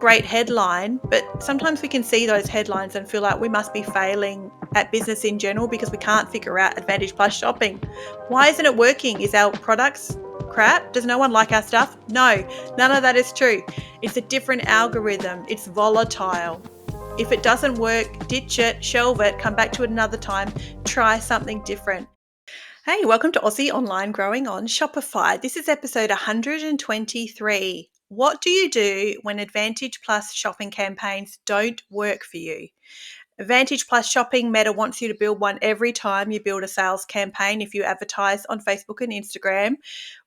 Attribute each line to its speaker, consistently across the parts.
Speaker 1: great headline, but sometimes we can see those headlines and feel like we must be failing at business in general because we can't figure out Advantage Plus shopping. Why isn't it working? Is our products crap? Does no one like our stuff? No, none of that is true. It's a different algorithm. It's volatile. If it doesn't work, ditch it, shelve it, come back to it another time, try something different. Hey, welcome to Aussie Online Growing on Shopify. This is episode 123. What do you do when Advantage Plus shopping campaigns don't work for you? Advantage Plus shopping, Meta wants you to build one every time you build a sales campaign if you advertise on Facebook and Instagram.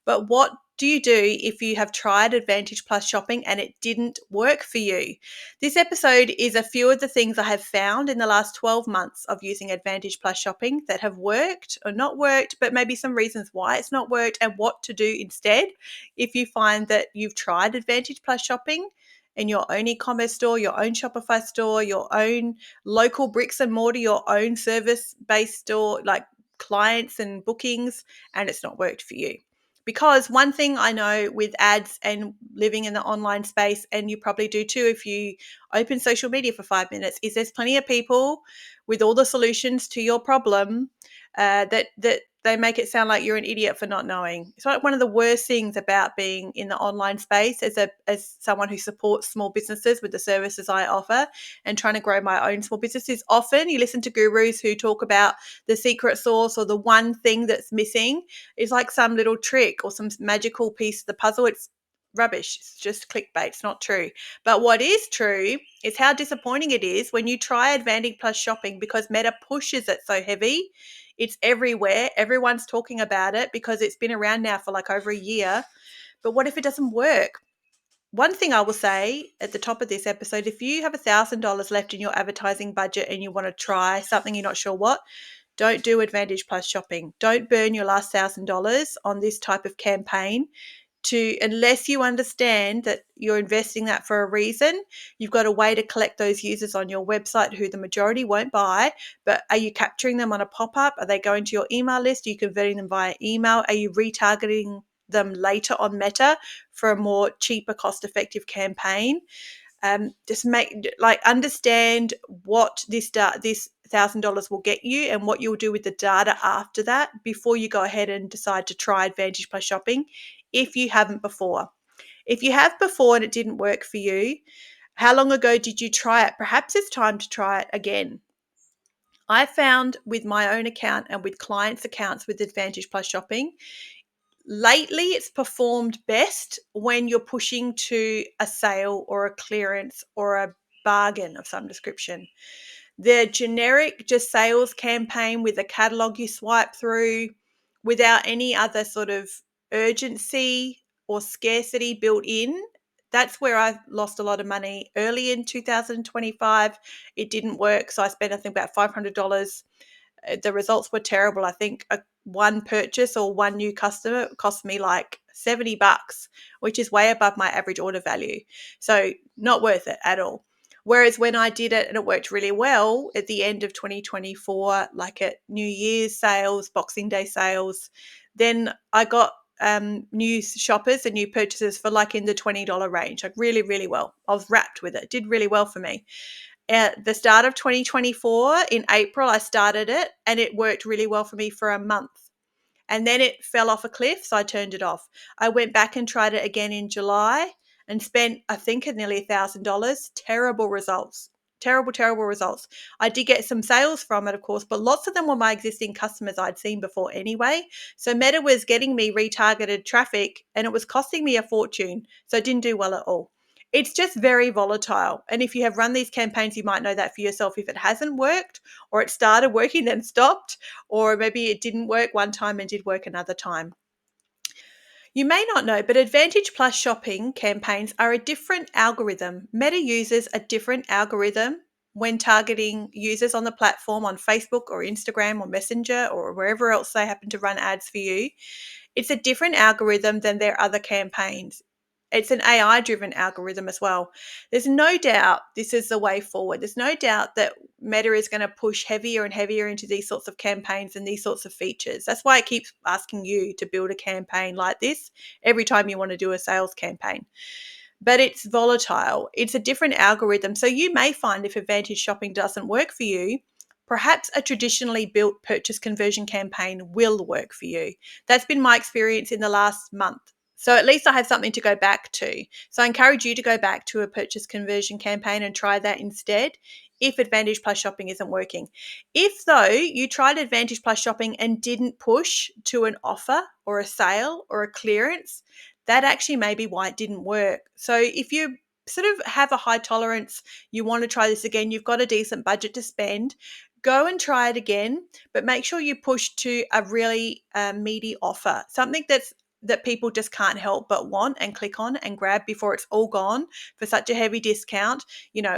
Speaker 1: But what do you do if you have tried Advantage Plus shopping and it didn't work for you? This episode is a few of the things I have found in the last 12 months of using Advantage Plus shopping that have worked or not worked, but maybe some reasons why it's not worked and what to do instead if you find that you've tried Advantage Plus shopping in your own e-commerce store, your own Shopify store, your own local bricks and mortar, your own service-based store, like clients and bookings, and it's not worked for you. Because one thing I know with ads and living in the online space, and you probably do too if you open social media for 5 minutes, is there's plenty of people with all the solutions to your problem that they make it sound like you're an idiot for not knowing. It's like one of the worst things about being in the online space as someone who supports small businesses with the services I offer and trying to grow my own small business is often you listen to gurus who talk about the secret sauce or the one thing that's missing. It's like some little trick or some magical piece of the puzzle. It's rubbish. It's just clickbait. It's not true. But what is true is how disappointing it is when you try Advantage Plus shopping because Meta pushes it so heavy. It's everywhere. Everyone's talking about it because it's been around now for like over a year. But what if it doesn't work? One thing I will say at the top of this episode, if you have $1,000 left in your advertising budget and you want to try something you're not sure what, don't do Advantage Plus shopping. Don't burn your last $1,000 on this type of campaign unless you understand that you're investing that for a reason. You've got a way to collect those users on your website who the majority won't buy, but are you capturing them on a pop-up? Are they going to your email list? Are you converting them via email? Are you retargeting them later on Meta for a more cheaper, cost-effective campaign? Understand what this $1,000 will get you and what you'll do with the data after that before you go ahead and decide to try Advantage Plus shopping if you haven't before. If you have before and it didn't work for you, how long ago did you try it? Perhaps it's time to try it again. I found with my own account and with clients' accounts with Advantage Plus shopping, lately it's performed best when you're pushing to a sale or a clearance or a bargain of some description. The generic just sales campaign with a catalog you swipe through without any other sort of urgency or scarcity built in, that's where I lost a lot of money. Early in 2025, it didn't work. So I spent, I think, about $500. The results were terrible. I think one purchase or one new customer cost me like $70, which is way above my average order value. So not worth it at all. Whereas when I did it and it worked really well at the end of 2024, like at New Year's sales, Boxing Day sales, then I got new shoppers and new purchases for like in the $20 range, like really, really well. I was wrapped with it. It did really well for me. At the start of 2024, in April, I started it and it worked really well for me for a month. And then it fell off a cliff, so I turned it off. I went back and tried it again in July and spent, I think, nearly $1,000. Terrible results. Terrible results. I did get some sales from it, of course, but lots of them were my existing customers I'd seen before anyway. So Meta was getting me retargeted traffic and it was costing me a fortune. So it didn't do well at all. It's just very volatile. And if you have run these campaigns, you might know that for yourself. If it hasn't worked or it started working then stopped, or maybe it didn't work one time and did work another time. You may not know, but Advantage Plus shopping campaigns are a different algorithm. Meta uses a different algorithm when targeting users on the platform on Facebook or Instagram or Messenger or wherever else they happen to run ads for you. It's a different algorithm than their other campaigns. It's an AI-driven algorithm as well. There's no doubt this is the way forward. There's no doubt that Meta is going to push heavier and heavier into these sorts of campaigns and these sorts of features. That's why it keeps asking you to build a campaign like this every time you want to do a sales campaign. but it's volatile. It's a different algorithm. So you may find if advantage shopping doesn't work for you, perhaps a traditionally built purchase conversion campaign will work for you. That's been my experience in the last month. So at least I have something to go back to. So I encourage you to go back to a purchase conversion campaign and try that instead if Advantage Plus shopping isn't working. If though you tried Advantage Plus shopping and didn't push to an offer or a sale or a clearance, that actually may be why it didn't work. So if you sort of have a high tolerance, you want to try this again, you've got a decent budget to spend, go and try it again, but make sure you push to a really meaty offer, something that people just can't help but want and click on and grab before it's all gone for such a heavy discount,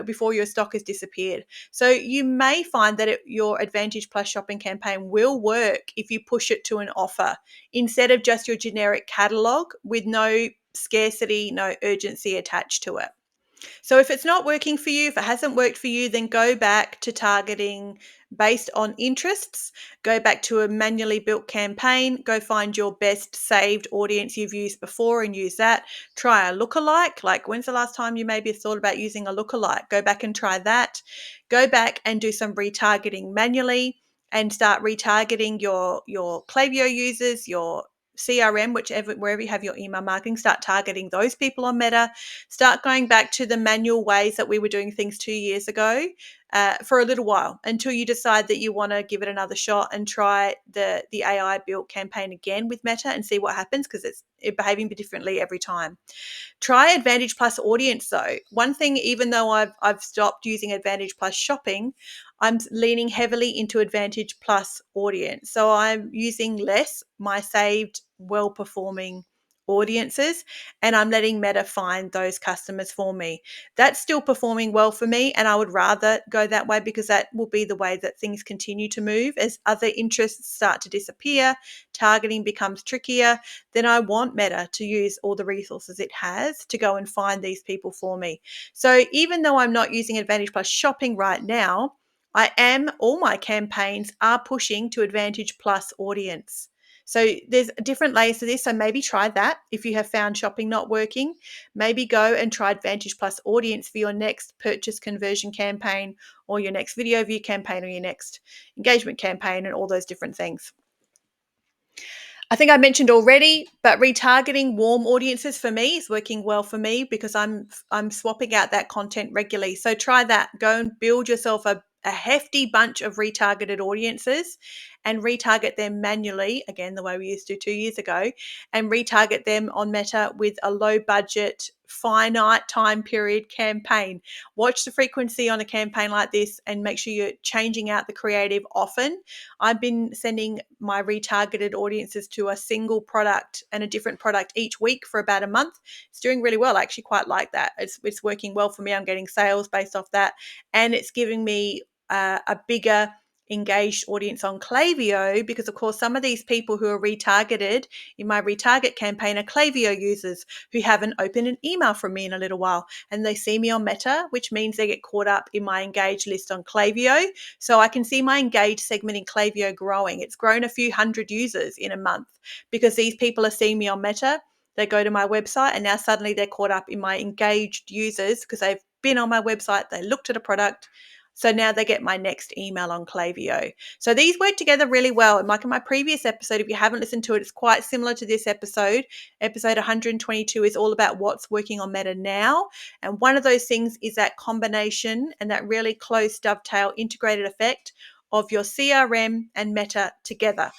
Speaker 1: before your stock has disappeared. So you may find that your Advantage Plus shopping campaign will work if you push it to an offer instead of just your generic catalog with no scarcity, no urgency attached to it. So if it's not working for you, if it hasn't worked for you, then go back to targeting based on interests, go back to a manually built campaign, go find your best saved audience you've used before and use that. Try a lookalike. Like when's the last time you maybe thought about using a lookalike? Go back and try that. Go back and do some retargeting manually and start retargeting your Klaviyo users, your CRM, wherever you have your email marketing, start targeting those people on Meta. Start going back to the manual ways that we were doing things 2 years ago for a little while until you decide that you want to give it another shot and try the AI built campaign again with Meta and see what happens, because it's behaving differently every time. Try Advantage Plus Audience though. One thing, even though I've stopped using Advantage Plus shopping, I'm leaning heavily into Advantage Plus Audience. So I'm using less my saved, well-performing audiences, and I'm letting Meta find those customers for me. That's still performing well for me, and I would rather go that way because that will be the way that things continue to move. As other interests start to disappear, targeting becomes trickier, then I want Meta to use all the resources it has to go and find these people for me. So even though I'm not using Advantage Plus shopping right now, all my campaigns are pushing to Advantage Plus Audience. So there's different layers to this. So maybe try that if you have found shopping not working. Maybe go and try Advantage Plus Audience for your next purchase conversion campaign or your next video view campaign or your next engagement campaign and all those different things. I think I mentioned already, but retargeting warm audiences for me is working well for me because I'm swapping out that content regularly. So try that. Go and build yourself a hefty bunch of retargeted audiences and retarget them manually, again, the way we used to 2 years ago, and retarget them on Meta with a low budget, finite time period campaign. Watch the frequency on a campaign like this and make sure you're changing out the creative often. I've been sending my retargeted audiences to a single product and a different product each week for about a month. It's doing really well. I actually quite like that. It's working well for me. I'm getting sales based off that, and it's giving me a bigger engaged audience on Klaviyo, because of course some of these people who are retargeted in my retarget campaign are Klaviyo users who haven't opened an email from me in a little while, and they see me on Meta, which means they get caught up in my engaged list on Klaviyo. So I can see my engaged segment in Klaviyo growing. It's grown a few hundred users in a month because these people are seeing me on Meta. They go to my website and now suddenly they're caught up in my engaged users because they've been on my website, they looked at a product. So now they get my next email on Klaviyo. So these work together really well. And like in my previous episode, if you haven't listened to it, it's quite similar to this episode. Episode 122 is all about what's working on Meta now. And one of those things is that combination and that really close dovetail integrated effect of your CRM and Meta together.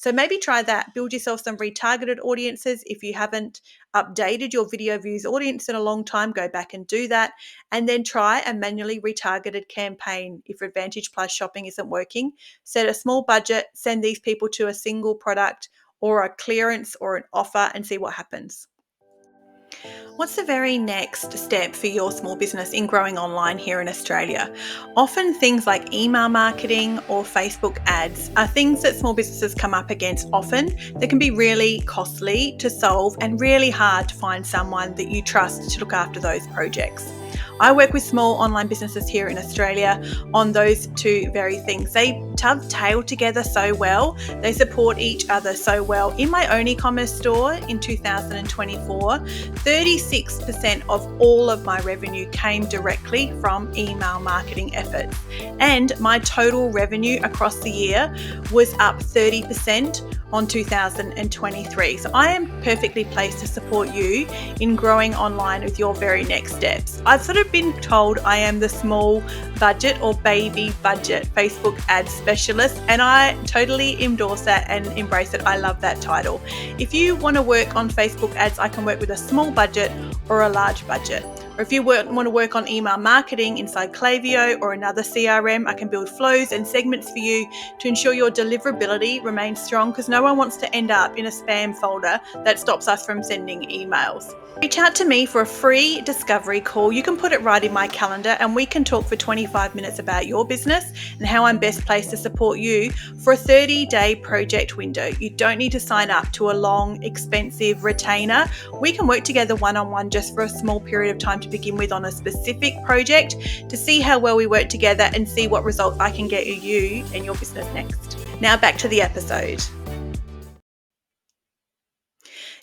Speaker 1: So maybe try that. Build yourself some retargeted audiences. If you haven't updated your video views audience in a long time, go back and do that. And then try a manually retargeted campaign. If Advantage Plus shopping isn't working, set a small budget, send these people to a single product or a clearance or an offer and see what happens. What's the very next step for your small business in growing online here in Australia? Often things like email marketing or Facebook ads are things that small businesses come up against often that can be really costly to solve and really hard to find someone that you trust to look after those projects. I work with small online businesses here in Australia on those two very things. They dovetail together so well. They support each other so well. In my own e-commerce store in 2024, 36% of all of my revenue came directly from email marketing efforts. And my total revenue across the year was up 30% on 2023. So I am perfectly placed to support you in growing online with your very next steps. I've sort of been told I am the small budget or baby budget Facebook ad specialist, and I totally endorse that and embrace it. I love that title. If you want to work on Facebook ads, I can work with a small budget or a large budget. Or if you want to work on email marketing inside Klaviyo or another CRM, I can build flows and segments for you to ensure your deliverability remains strong, because no one wants to end up in a spam folder that stops us from sending emails. Reach out to me for a free discovery call. You can put it right in my calendar and we can talk for 25 minutes about your business and how I'm best placed to support you for a 30-day project window. You don't need to sign up to a long, expensive retainer. We can work together one-on-one just for a small period of time to begin with on a specific project to see how well we work together and see what results I can get you and your business next. Now back to the episode.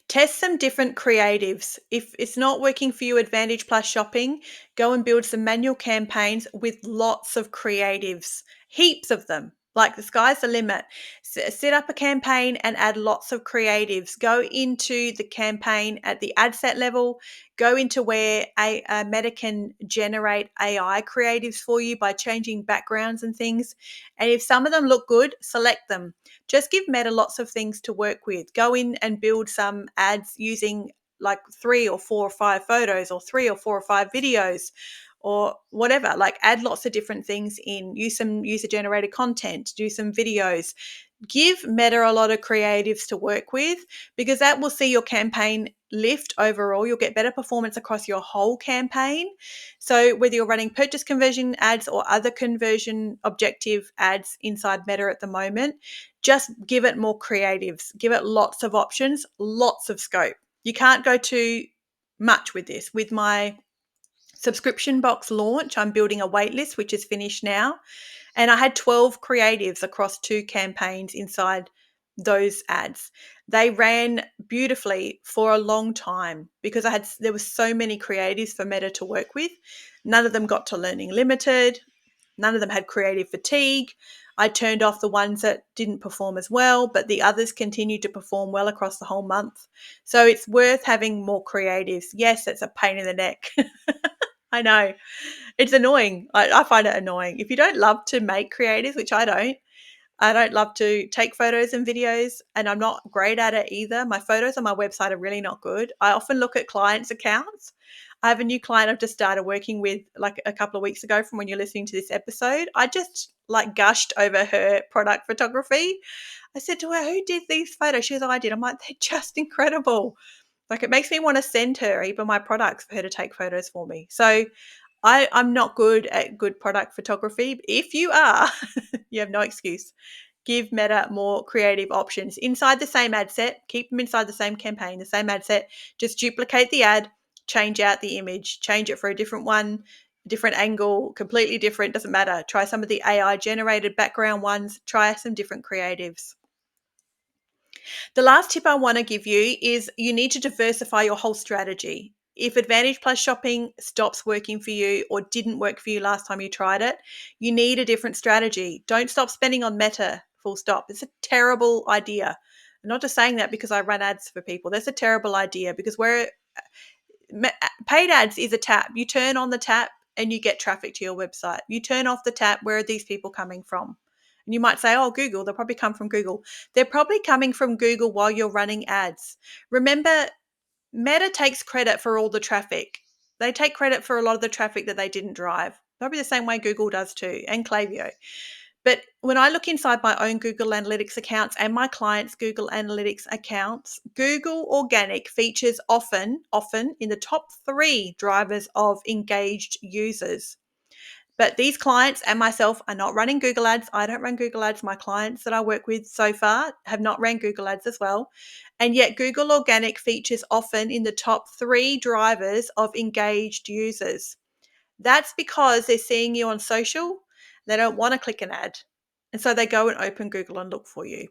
Speaker 1: Test some different creatives. If it's not working for you, Advantage Plus shopping, go and build some manual campaigns with lots of creatives, heaps of them. Like the sky's the limit. Set up a campaign and add lots of creatives. Go into the campaign at the ad set level. Go into where a Meta can generate AI creatives for you by changing backgrounds and things. And if some of them look good, select them. Just give Meta lots of things to work with. Go in and build some ads using like 3 or 4 or 5 photos or 3 or 4 or 5 videos or whatever. Like add lots of different things in. Use some user-generated content. Do some videos. Give Meta a lot of creatives to work with, because that will see your campaign lift overall. You'll get better performance across your whole campaign. So whether you're running purchase conversion ads or other conversion objective ads inside Meta at the moment, just give it more creatives. Give it lots of options, lots of scope. You can't go too much with this. With my subscription box launch, I'm building a wait list, which is finished now. And I had 12 creatives across 2 campaigns inside those ads. They ran beautifully for a long time because there were so many creatives for Meta to work with. None of them got to Learning Limited. None of them had creative fatigue. I turned off the ones that didn't perform as well, but the others continued to perform well across the whole month. So it's worth having more creatives. Yes, it's a pain in the neck. I know. It's annoying. I find it annoying. If you don't love to make creatives, which I don't love to take photos and videos, and I'm not great at it either. My photos on my website are really not good. I often look at clients' accounts. I have a new client I've just started working with like a couple of weeks ago from when you're listening to this episode. I just like gushed over her product photography. I said to her, "Who did these photos?" She goes, "Oh, I did." I'm like, "They're just incredible." Like it makes me want to send her even my products for her to take photos for me. So I'm not good at good product photography. If you are, you have no excuse. Give Meta more creative options inside the same ad set. Keep them inside the same campaign, the same ad set. Just duplicate the ad, change out the image, change it for a different one, different angle, completely different, doesn't matter. Try some of the AI generated background ones. Try some different creatives. The last tip I want to give you is you need to diversify your whole strategy. If Advantage Plus shopping stops working for you or didn't work for you last time you tried it, you need a different strategy. Don't stop spending on Meta, full stop. It's a terrible idea. I'm not just saying that because I run ads for people. That's a terrible idea because paid ads is a tap. You turn on the tap and you get traffic to your website. You turn off the tap, where are these people coming from? And you might say, oh, Google, they'll probably come from Google. They're probably coming from Google while you're running ads. Remember, Meta takes credit for all the traffic. They take credit for a lot of the traffic that they didn't drive. Probably the same way Google does too, and Klaviyo. But when I look inside my own Google Analytics accounts and my clients' Google Analytics accounts, Google Organic features often in the top 3 drivers of engaged users. But these clients and myself are not running Google Ads. I don't run Google Ads. My clients that I work with so far have not ran Google Ads as well. And yet Google Organic features often in the top 3 drivers of engaged users. That's because they're seeing you on social. They don't want to click an ad. And so they go and open Google and look for you.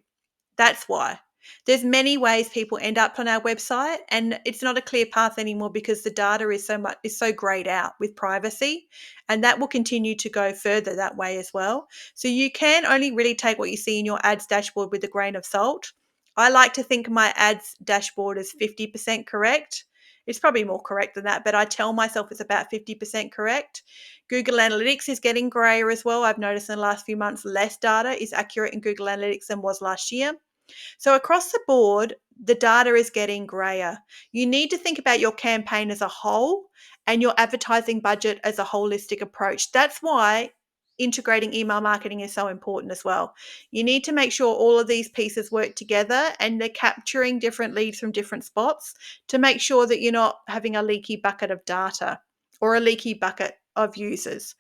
Speaker 1: That's why. There's many ways people end up on our website, and it's not a clear path anymore because the data is so grayed out with privacy, and that will continue to go further that way as well. So you can only really take what you see in your ads dashboard with a grain of salt. I like to think my ads dashboard is 50% correct. It's probably more correct than that, but I tell myself it's about 50% correct. Google Analytics is getting grayer as well. I've noticed in the last few months less data is accurate in Google Analytics than was last year. So across the board, the data is getting grayer. You need to think about your campaign as a whole and your advertising budget as a holistic approach. That's why integrating email marketing is so important as well. You need to make sure all of these pieces work together and they're capturing different leads from different spots to make sure that you're not having a leaky bucket of data or a leaky bucket of users.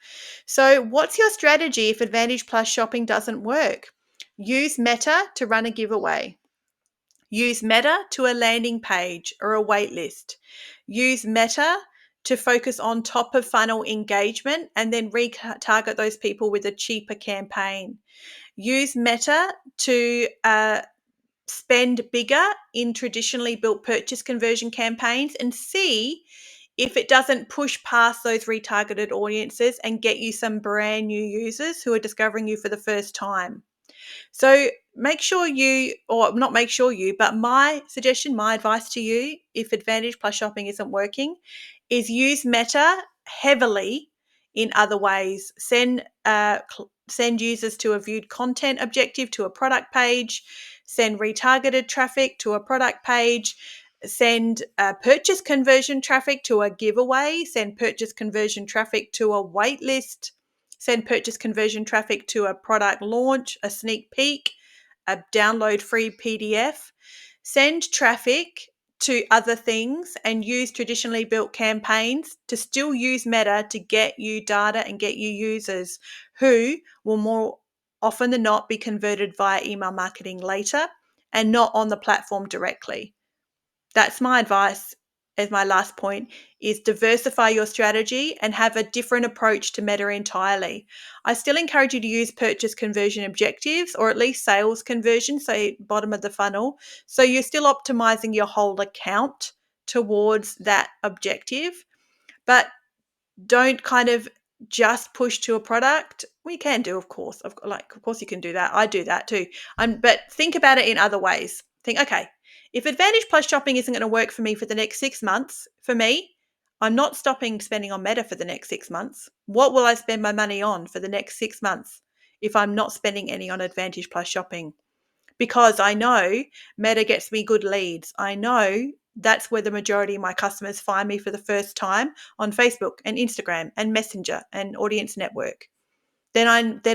Speaker 1: So what's your strategy if Advantage Plus shopping doesn't work? Use Meta to run a giveaway. Use Meta to a landing page or a wait list. Use Meta to focus on top of funnel engagement and then retarget those people with a cheaper campaign. Use Meta to spend bigger in traditionally built purchase conversion campaigns and see if it doesn't push past those retargeted audiences and get you some brand new users who are discovering you for the first time. So make sure you, or not make sure you, but my suggestion, my advice to you, if Advantage Plus shopping isn't working, is use Meta heavily in other ways. Send users to a viewed content objective to a product page. Send retargeted traffic to a product page. Send purchase conversion traffic to a giveaway. Send purchase conversion traffic to a wait list. Send purchase conversion traffic to a product launch, a sneak peek, a download free PDF. Send traffic to other things and use traditionally built campaigns to still use Meta to get you data and get you users who will more often than not be converted via email marketing later and not on the platform directly. That's my advice as my last point is diversify your strategy and have a different approach to Meta entirely. I still encourage you to use purchase conversion objectives or at least sales conversion, say bottom of the funnel. So you're still optimizing your whole account towards that objective, but don't kind of just push to a product. We can do, of course. Of course you can do that. I do that too. But think about it in other ways. Think, okay, if Advantage Plus shopping isn't going to work for me for the next 6 months, for me, I'm not stopping spending on Meta for the next 6 months. What will I spend my money on for the next 6 months if I'm not spending any on Advantage Plus shopping? Because I know Meta gets me good leads. I know that's where the majority of my customers find me for the first time on Facebook and Instagram and Messenger and Audience Network. Then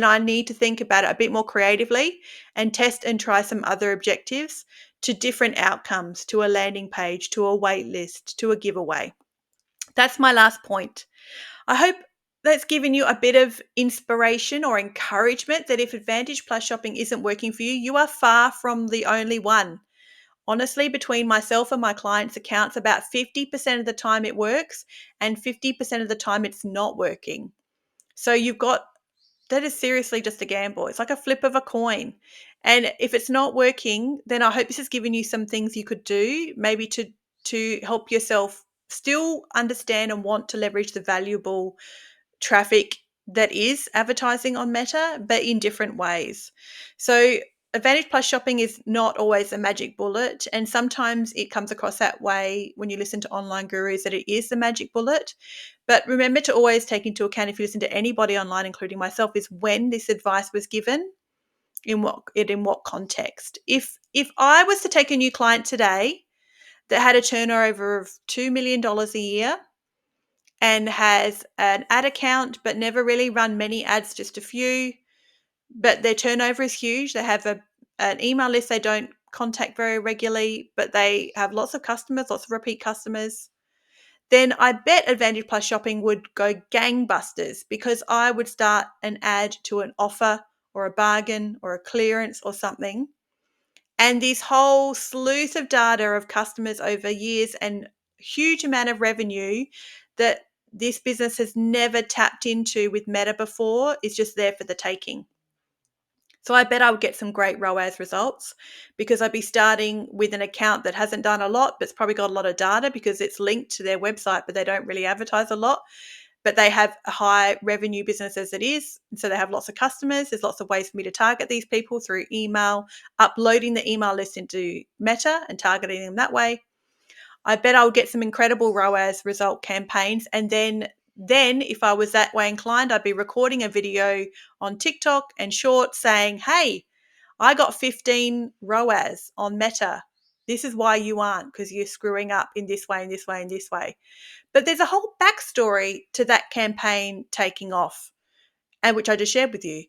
Speaker 1: I need to think about it a bit more creatively and test and try some other objectives to different outcomes, to a landing page, to a wait list, to a giveaway. That's my last point. I hope that's given you a bit of inspiration or encouragement that if Advantage Plus shopping isn't working for you, you are far from the only one. Honestly, between myself and my clients' accounts, about 50% of the time it works and 50% of the time it's not working. So that is seriously just a gamble. It's like a flip of a coin. And if it's not working, then I hope this has given you some things you could do, maybe to help yourself still understand and want to leverage the valuable traffic that is advertising on Meta, but in different ways. So Advantage Plus shopping is not always a magic bullet, and sometimes it comes across that way when you listen to online gurus that it is the magic bullet. But remember to always take into account, if you listen to anybody online, including myself, is when this advice was given, in what context. If I was to take a new client today that had a turnover of $2 million a year and has an ad account but never really run many ads, just a few, but their turnover is huge. They have an email list they don't contact very regularly, but they have lots of customers, lots of repeat customers. Then I bet Advantage Plus shopping would go gangbusters because I would start an ad to an offer or a bargain or a clearance or something. And this whole sleuth of data of customers over years and huge amount of revenue that this business has never tapped into with Meta before is just there for the taking. So I bet I would get some great ROAS results because I'd be starting with an account that hasn't done a lot, but it's probably got a lot of data because it's linked to their website, but they don't really advertise a lot. But they have a high revenue business as it is. And so they have lots of customers. There's lots of ways for me to target these people through email, uploading the email list into Meta and targeting them that way. I bet I would get some incredible ROAS result campaigns. And then if I was that way inclined, I'd be recording a video on TikTok and short saying, hey, I got 15 ROAS on Meta. This is why you aren't, because you're screwing up in this way, in this way, in this way. But there's a whole backstory to that campaign taking off, and which I just shared with you,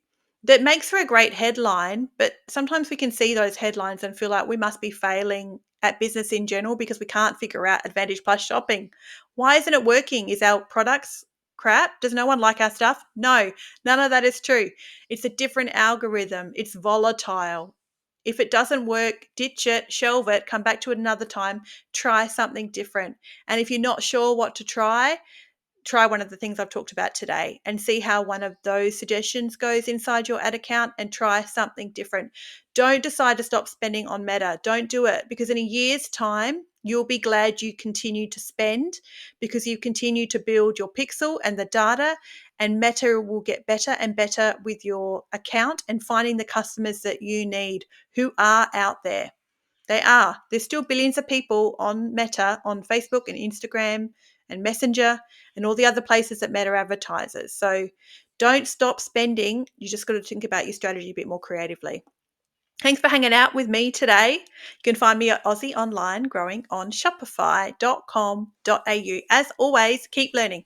Speaker 1: that makes for a great headline. But sometimes we can see those headlines and feel like we must be failing at business in general because we can't figure out Advantage Plus shopping. Why isn't it working? Is our products crap? Does no one like our stuff? No, none of that is true. It's a different algorithm. It's volatile. If it doesn't work, ditch it, shelve it, come back to it another time, try something different. And if you're not sure what to try one of the things I've talked about today and see how one of those suggestions goes inside your ad account and try something different. Don't decide to stop spending on Meta. Don't do it, because in a year's time, you'll be glad you continue to spend because you continue to build your pixel and the data, and Meta will get better and better with your account and finding the customers that you need who are out there. They are. There's still billions of people on Meta, on Facebook and Instagram and Messenger and all the other places that Meta advertises. So don't stop spending. You just got to think about your strategy a bit more creatively. Thanks for hanging out with me today. You can find me at Aussie Online Growing on Shopify.com.au. As always, keep learning.